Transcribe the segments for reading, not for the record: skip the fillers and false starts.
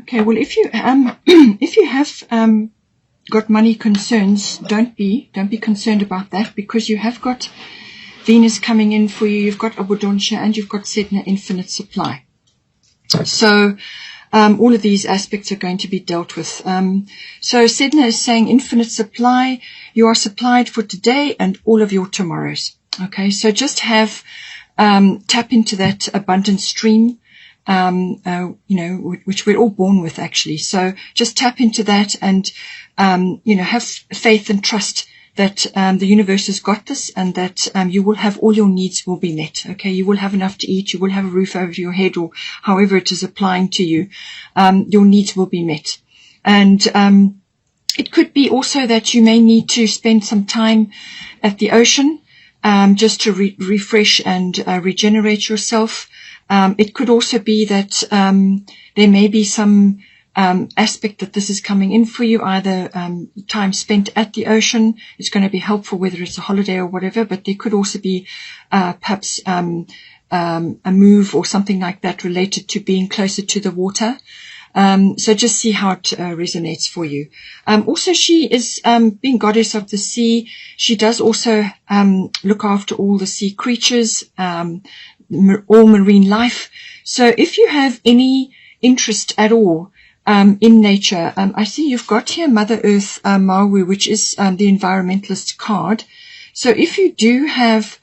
Okay, well, if you if you have got money concerns, don't be concerned about that, because you have got Venus coming in for you. You've got Abundance and you've got Sedna infinite supply. So all of these aspects are going to be dealt with. So Sedna is saying infinite supply. You are supplied for today and all of your tomorrows. Okay, so just have tap into that abundant stream. Which we're all born with, actually. So just tap into that and, have faith and trust that the universe has got this, and that you will have all your needs will be met. Okay, you will have enough to eat, you will have a roof over your head, or however it is applying to you. Your needs will be met. And it could be also that you may need to spend some time at the ocean just to refresh and regenerate yourself. It could also be that there may be some aspect that this is coming in for you, either time spent at the ocean is going to be helpful, whether it's a holiday or whatever, but there could also be perhaps a move or something like that related to being closer to the water. So just see how it resonates for you. Also, she is being goddess of the sea. She does also look after all the sea creatures, all marine life. So if you have any interest at all in nature, I see you've got here Mother Earth Maui, which is the environmentalist card. So if you do have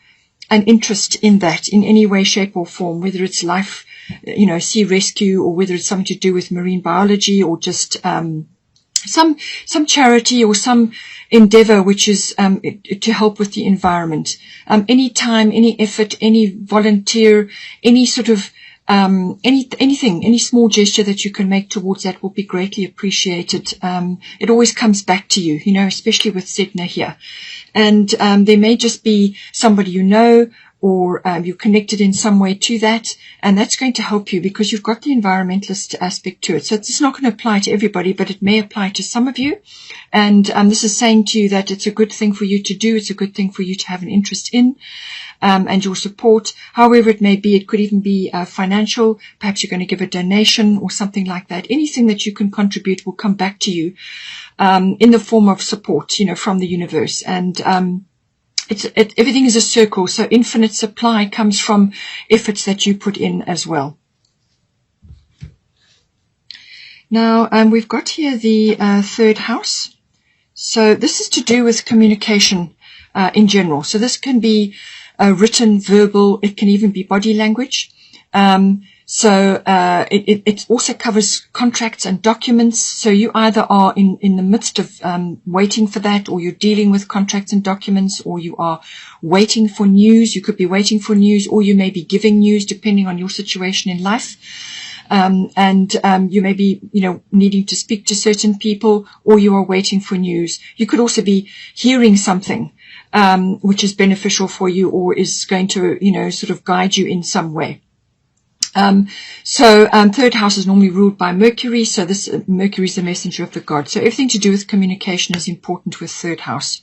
an interest in that in any way, shape or form, whether it's life, sea rescue, or whether it's something to do with marine biology, or just some charity or some endeavor which is to help with the environment. Any time, any effort, any volunteer, any sort of anything, any small gesture that you can make towards that will be greatly appreciated. It always comes back to you, especially with Sedna here. And there may just be somebody or you're connected in some way to that, and that's going to help you because you've got the environmentalist aspect to it. So it's not going to apply to everybody, but it may apply to some of you. And this is saying to you that it's a good thing for you to do. It's a good thing for you to have an interest in, and your support. However it may be, it could even be financial. Perhaps you're going to give a donation or something like that. Anything that you can contribute will come back to you in the form of support, from the universe. And everything is a circle, so infinite supply comes from efforts that you put in as well. Now, we've got here the third house. So this is to do with communication in general. So this can be written, verbal, it can even be body language. So it also covers contracts and documents. So you either are in the midst of waiting for that, or you're dealing with contracts and documents, or you are waiting for news. You could be waiting for news, or you may be giving news, depending on your situation in life. And you may be, needing to speak to certain people, or you are waiting for news. You could also be hearing something which is beneficial for you, or is going to, sort of guide you in some way. Third house is normally ruled by Mercury. So this Mercury is the messenger of the god. So everything to do with communication is important with third house.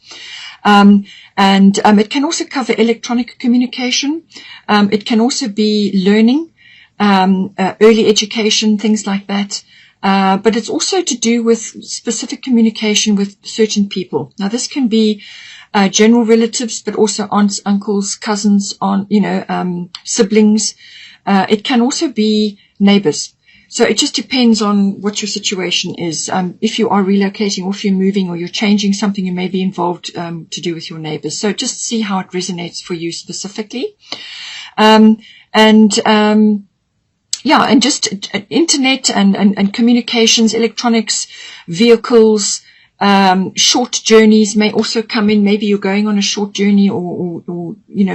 It can also cover electronic communication. It can also be learning, early education, things like that. But it's also to do with specific communication with certain people. Now this can be general relatives, but also aunts, uncles, cousins, siblings. It can also be neighbors. So it just depends on what your situation is. If you are relocating, or if you're moving, or you're changing something, you may be involved to do with your neighbors. So just see how it resonates for you specifically. And just internet and communications, electronics, vehicles. Short journeys may also come in. Maybe you're going on a short journey, or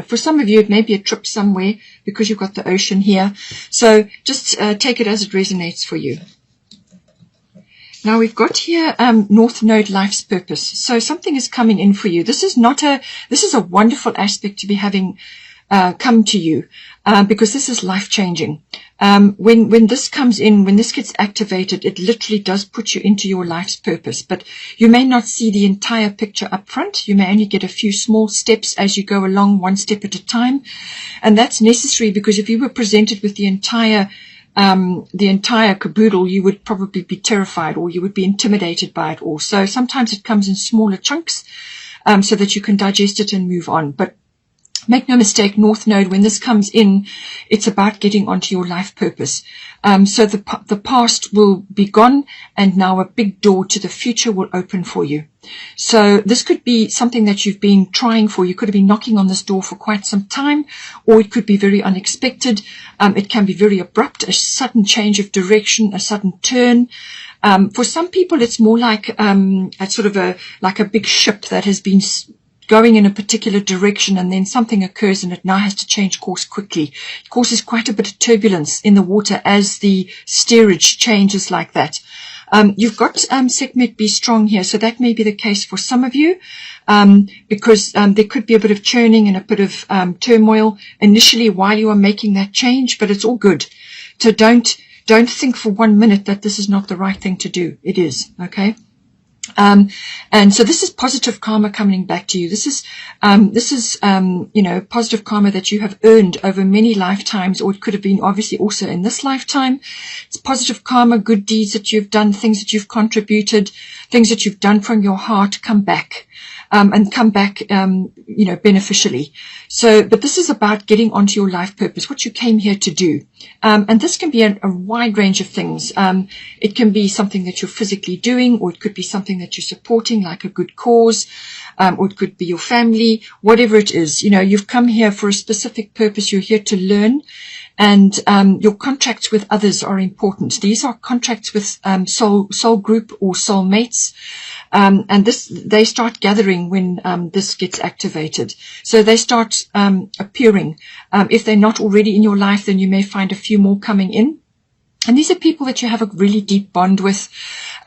for some of you it may be a trip somewhere because you've got the ocean here. So just take it as it resonates for you. Now we've got here North Node, life's purpose. So something is coming in for you. This is a wonderful aspect to be having come to you, because this is life changing. When this comes in, when this gets activated, it literally does put you into your life's purpose. But you may not see the entire picture up front. You may only get a few small steps as you go along, one step at a time. And that's necessary, because if you were presented with the entire the entire caboodle, you would probably be terrified or you would be intimidated by it all. So sometimes it comes in smaller chunks so that you can digest it and move on. But make no mistake, North Node, when this comes in, it's about getting onto your life purpose. So the past will be gone, and now a big door to the future will open for you. So this could be something that you've been trying for. You could have been knocking on this door for quite some time, or it could be very unexpected. It can be very abrupt, a sudden change of direction, a sudden turn. For some people, it's more like a sort of like a big ship that has been going in a particular direction, and then something occurs and it now has to change course quickly. It causes quite a bit of turbulence in the water as the steerage changes like that. You've got Sekhmet Be Strong here, so that may be the case for some of you, because there could be a bit of churning and a bit of turmoil initially while you are making that change, but it's all good. So don't think for 1 minute that this is not the right thing to do. It is, okay? And so this is positive karma coming back to you. This is positive karma that you have earned over many lifetimes, or it could have been obviously also in this lifetime. It's positive karma, good deeds that you've done, things that you've contributed, things that you've done from your heart come back. And come back, beneficially. So, but this is about getting onto your life purpose, what you came here to do. And this can be a wide range of things. It can be something that you're physically doing, or it could be something that you're supporting, like a good cause, or it could be your family, whatever it is. You've come here for a specific purpose. You're here to learn. And your contracts with others are important. These are contracts with soul group or soul mates. And they start gathering when this gets activated. So they start appearing. If they're not already in your life, then you may find a few more coming in. And these are people that you have a really deep bond with,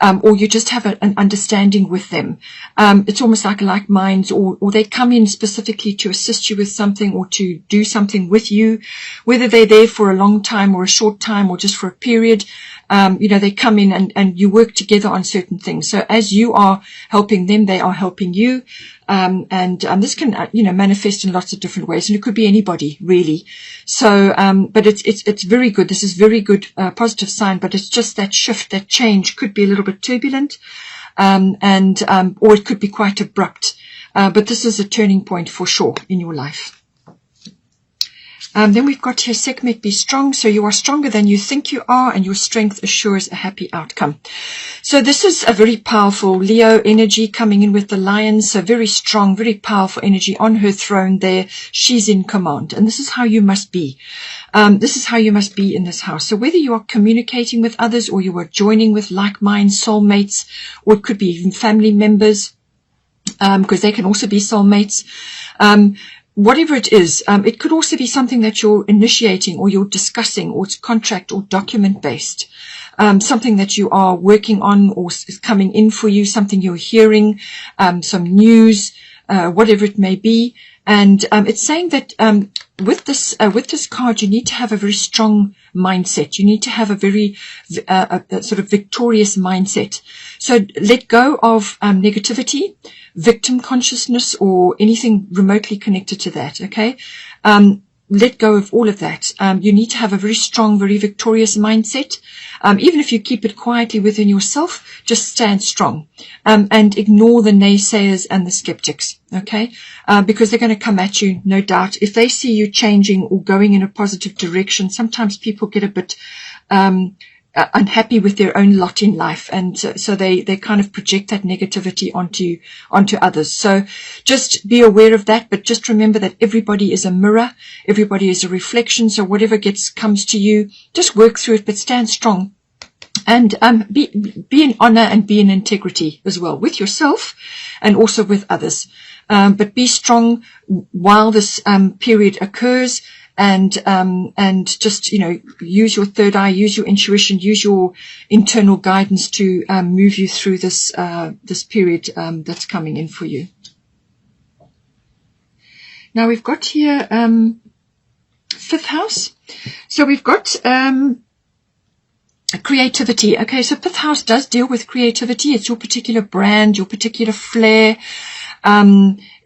or you just have an understanding with them. It's almost like minds, or they come in specifically to assist you with something or to do something with you, whether they're there for a long time or a short time or just for a period. They come in and you work together on certain things. So as you are helping them, they are helping you. And this can, manifest in lots of different ways. And it could be anybody, really. So, but it's very good. This is very good, positive sign, but it's just that shift, that change could be a little bit turbulent, or it could be quite abrupt. But this is a turning point for sure in your life. Then we've got here, Sekhmet Be Strong. So you are stronger than you think you are, and your strength assures a happy outcome. So this is a very powerful Leo energy coming in with the lions. So very strong, very powerful energy on her throne there. She's in command. And this is how you must be. This is how you must be in this house. So whether you are communicating with others, or you are joining with like-minded soulmates, or it could be even family members, because they can also be soulmates. Whatever it is, it could also be something that you're initiating or you're discussing, or it's contract or document based, something that you are working on or is coming in for you, something you're hearing, some news, whatever it may be. And it's saying that with this card, you need to have a very strong mindset. You need to have a very a sort of victorious mindset. So let go of negativity, victim consciousness, or anything remotely connected to that. Okay. Let go of all of that. You need to have a very strong, very victorious mindset. Even if you keep it quietly within yourself, just stand strong, and ignore the naysayers and the skeptics. Okay. Because they're going to come at you, no doubt. If they see you changing or going in a positive direction, sometimes people get a bit, unhappy with their own lot in life, and so they kind of project that negativity onto others. So just be aware of that, but just remember that everybody is a mirror, everybody is a reflection. So whatever comes to you, just work through it, but stand strong, and be in honor and be in integrity as well with yourself and also with others. But be strong while this period occurs. And just, use your third eye, use your intuition, use your internal guidance to move you through this period that's coming in for you. Now we've got here fifth house. So we've got creativity. Okay, so fifth house does deal with creativity. It's your particular brand, your particular flair.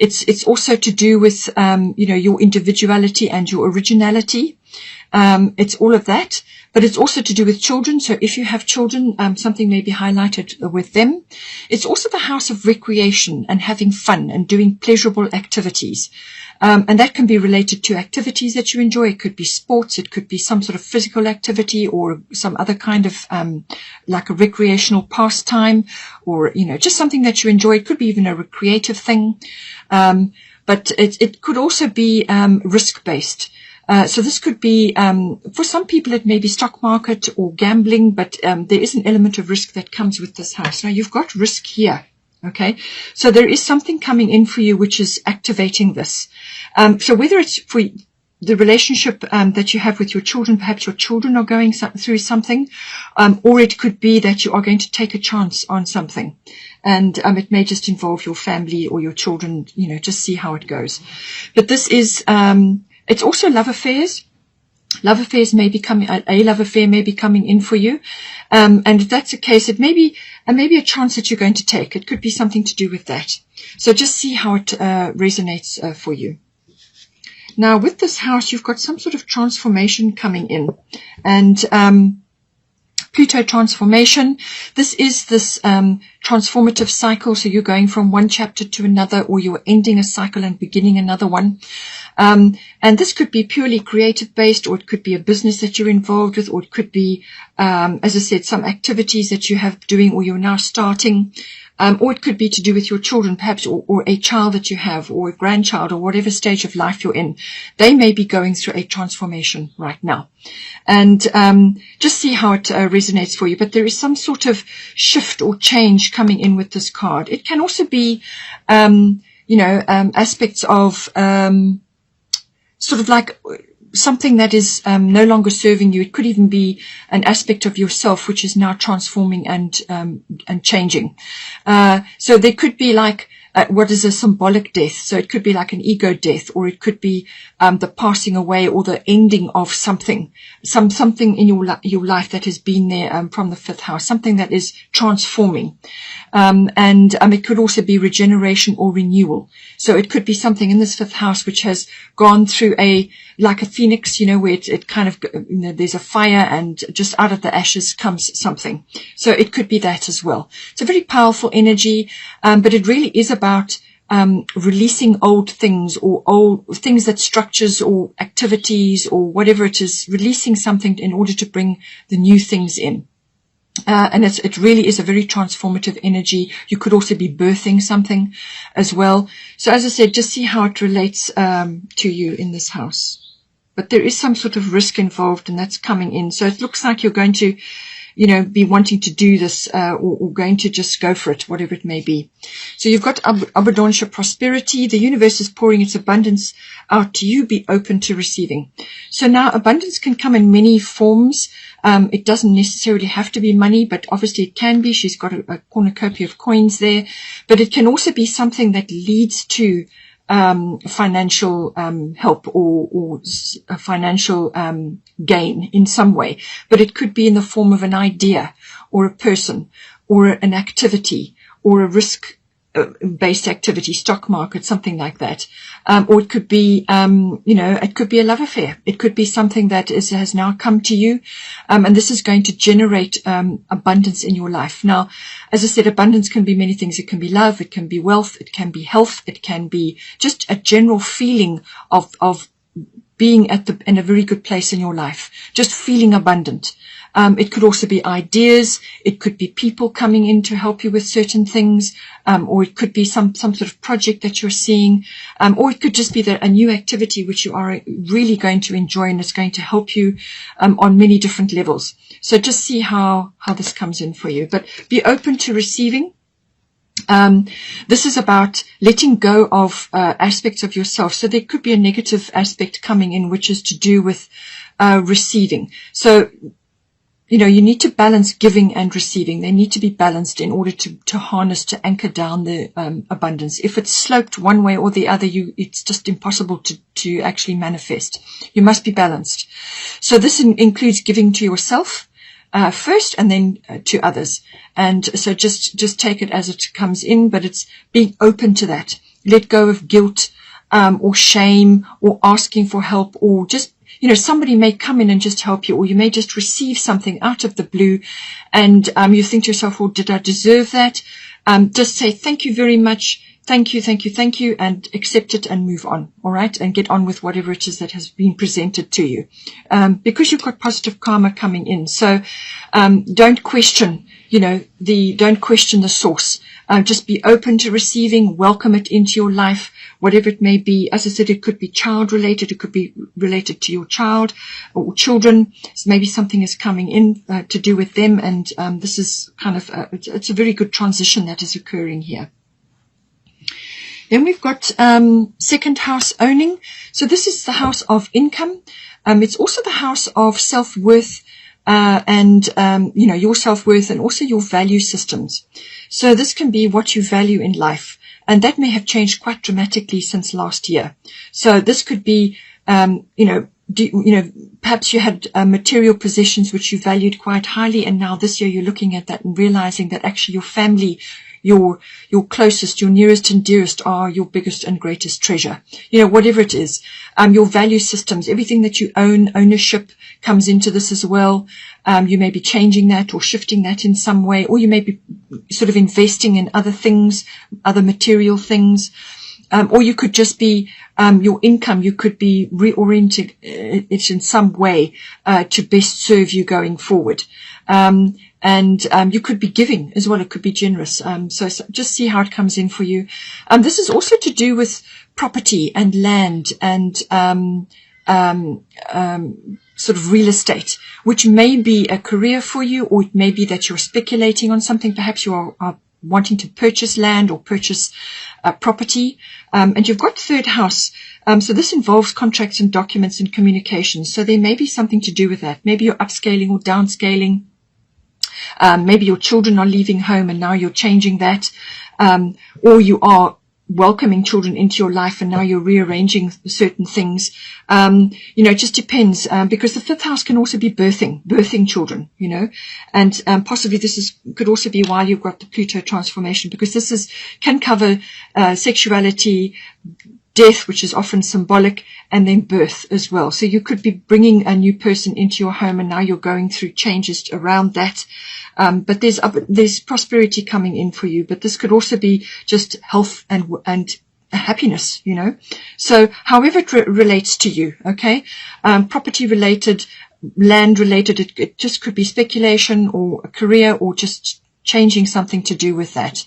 It's also to do with, your individuality and your originality. It's all of that, but it's also to do with children. So if you have children, something may be highlighted with them. It's also the house of recreation and having fun and doing pleasurable activities. And that can be related to activities that you enjoy. It could be sports. It could be some sort of physical activity or some other kind of, like a recreational pastime, or, just something that you enjoy. It could be even a recreative thing. But it could also be, risk-based. So this could be, for some people, it may be stock market or gambling, but, there is an element of risk that comes with this house. Now you've got risk here. Okay, so there is something coming in for you which is activating this. So whether it's for the relationship that you have with your children, perhaps your children are going through something, or it could be that you are going to take a chance on something. And it may just involve your family or your children, just see how it goes. But this is, it's also love affairs. Love affairs may be coming, a love affair may be coming in for you. And if that's the case, it may be a chance that you're going to take. It could be something to do with that. So just see how it resonates for you. Now, with this house, you've got some sort of transformation coming in. And Pluto transformation, this is this transformative cycle. So you're going from one chapter to another, or you're ending a cycle and beginning another one. And this could be purely creative based, or it could be a business that you're involved with, or it could be, as I said, some activities that you have doing or you're now starting. Or it could be to do with your children, perhaps, or a child that you have, or a grandchild, or whatever stage of life you're in. They may be going through a transformation right now. And just see how it resonates for you. But there is some sort of shift or change coming in with this card. It can also be, aspects of sort of like something that is no longer serving you. It could even be an aspect of yourself which is now transforming and changing. So there could be like what is a symbolic death. So it could be like an ego death, or it could be the passing away or the ending of something in your life that has been there from the fifth house, something that is transforming. And it could also be regeneration or renewal. So it could be something in this fifth house which has gone through like a phoenix, where it kind of, there's a fire and just out of the ashes comes something. So it could be that as well. It's a very powerful energy, but it really is about releasing old things, or old things, that structures or activities or whatever it is, releasing something in order to bring the new things in. And it really is a very transformative energy. You could also be birthing something as well. So as I said, just see how it relates to you in this house. But there is some sort of risk involved, and that's coming in. So it looks like you're going to, be wanting to do this, or going to just go for it, whatever it may be. So you've got abundancia, prosperity. The universe is pouring its abundance out to you. Be open to receiving. So now abundance can come in many forms. It doesn't necessarily have to be money, but obviously it can be. She's got a cornucopia of coins there, but it can also be something that leads to financial help or a financial gain in some way. But it could be in the form of an idea or a person or an activity or a risk based activity, stock market, something like that. Or it could be, it could be a love affair. It could be something that has now come to you. And this is going to generate abundance in your life. Now, as I said, abundance can be many things. It can be love. It can be wealth. It can be health. It can be just a general feeling of being in a very good place in your life, just feeling abundant. It could also be ideas. It could be people coming in to help you with certain things. Or it could be some sort of project that you're seeing. Or it could just be a new activity which you are really going to enjoy, and it's going to help you on many different levels. So just see how this comes in for you. But be open to receiving. This is about letting go of aspects of yourself. So there could be a negative aspect coming in, which is to do with receiving. So you need to balance giving and receiving. They need to be balanced in order to harness, to anchor down the abundance. If it's sloped one way or the other, it's just impossible to actually manifest. You must be balanced. So this includes giving to yourself first, and then to others. And so just take it as it comes in, but it's being open to that. Let go of guilt or shame or asking for help, or just somebody may come in and just help you, or you may just receive something out of the blue, and you think to yourself, well, did I deserve that? Just say, thank you very much. Thank you, thank you, thank you, and accept it and move on, all right? And get on with whatever it is that has been presented to you, because you've got positive karma coming in. So don't question, don't question the source. Just be open to receiving, welcome it into your life, whatever it may be. As I said, it could be child-related, it could be related to your child or children. So maybe something is coming in to do with them, and this is kind of, it's a very good transition that is occurring here. Then we've got second house owning. So this is the house of income. It's also the house of self-worth, and your self-worth, and also your value systems. So this can be what you value in life, and that may have changed quite dramatically since last year. So this could be, perhaps you had material possessions which you valued quite highly, and now this year you're looking at that and realizing that actually your family, your closest, your nearest and dearest are your biggest and greatest treasure. Whatever it is, your value systems, everything that you own, ownership comes into this as well. You may be changing that or shifting that in some way, or you may be sort of investing in other things, other material things. Or you could just be, your income, you could be reorienting it in some way to best serve you going forward. And you could be giving as well. It could be generous. So just see how it comes in for you. This is also to do with property and land and sort of real estate, which may be a career for you, or it may be that you're speculating on something. Perhaps you are wanting to purchase land or purchase property. And you've got third house. So this involves contracts and documents and communications. So there may be something to do with that. Maybe you're upscaling or downscaling. Maybe your children are leaving home and now you're changing that. Or you are welcoming children into your life and now you're rearranging certain things. It just depends, because the fifth house can also be birthing children, and possibly this could also be while you've got the Pluto transformation, because this can cover sexuality, death, which is often symbolic, and then birth as well. So you could be bringing a new person into your home and now you're going through changes around that. But there's prosperity coming in for you, but this could also be just health and happiness, So however it relates to you, okay? Property related, land related, it just could be speculation or a career or just changing something to do with that,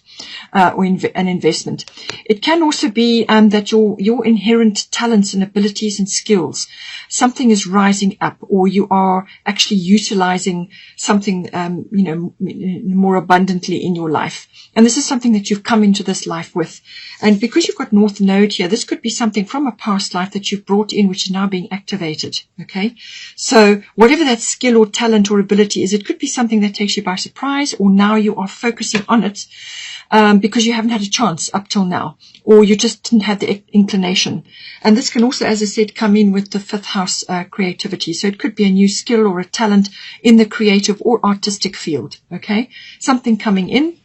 or an investment. It can also be that your inherent talents and abilities and skills, something is rising up, or you are actually utilizing something, more abundantly in your life. And this is something that you've come into this life with. And because you've got North Node here, this could be something from a past life that you've brought in, which is now being activated. Okay. So whatever that skill or talent or ability is, it could be something that takes you by surprise, or now you are focusing on it, because you haven't had a chance up till now, or you just didn't have the inclination. And this can also, as I said, come in with the fifth house creativity. So it could be a new skill or a talent in the creative or artistic field. Okay. Something coming in.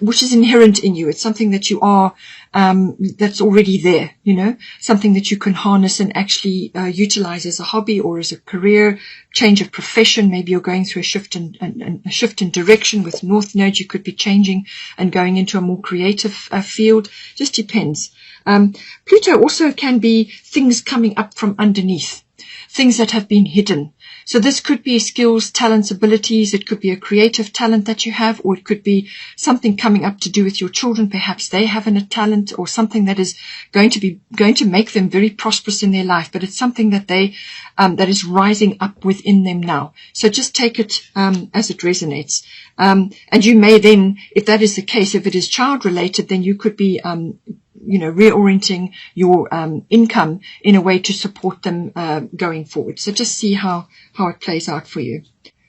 Which is inherent in you. It's something that you are, that's already there, something that you can harness and actually utilize as a hobby or as a career, change of profession. Maybe you're going through a shift in direction with North Node. You could be changing and going into a more creative field. Just depends. Pluto also can be things coming up from underneath, things that have been hidden. So this could be skills, talents, abilities. It could be a creative talent that you have, or it could be something coming up to do with your children. Perhaps they have a talent or something that is going to make them very prosperous in their life, but it's something that that is rising up within them now. So just take it, as it resonates. And you may then, if that is the case, if it is child related, then you could be, reorienting your income in a way to support them going forward. So just see how it plays out for you.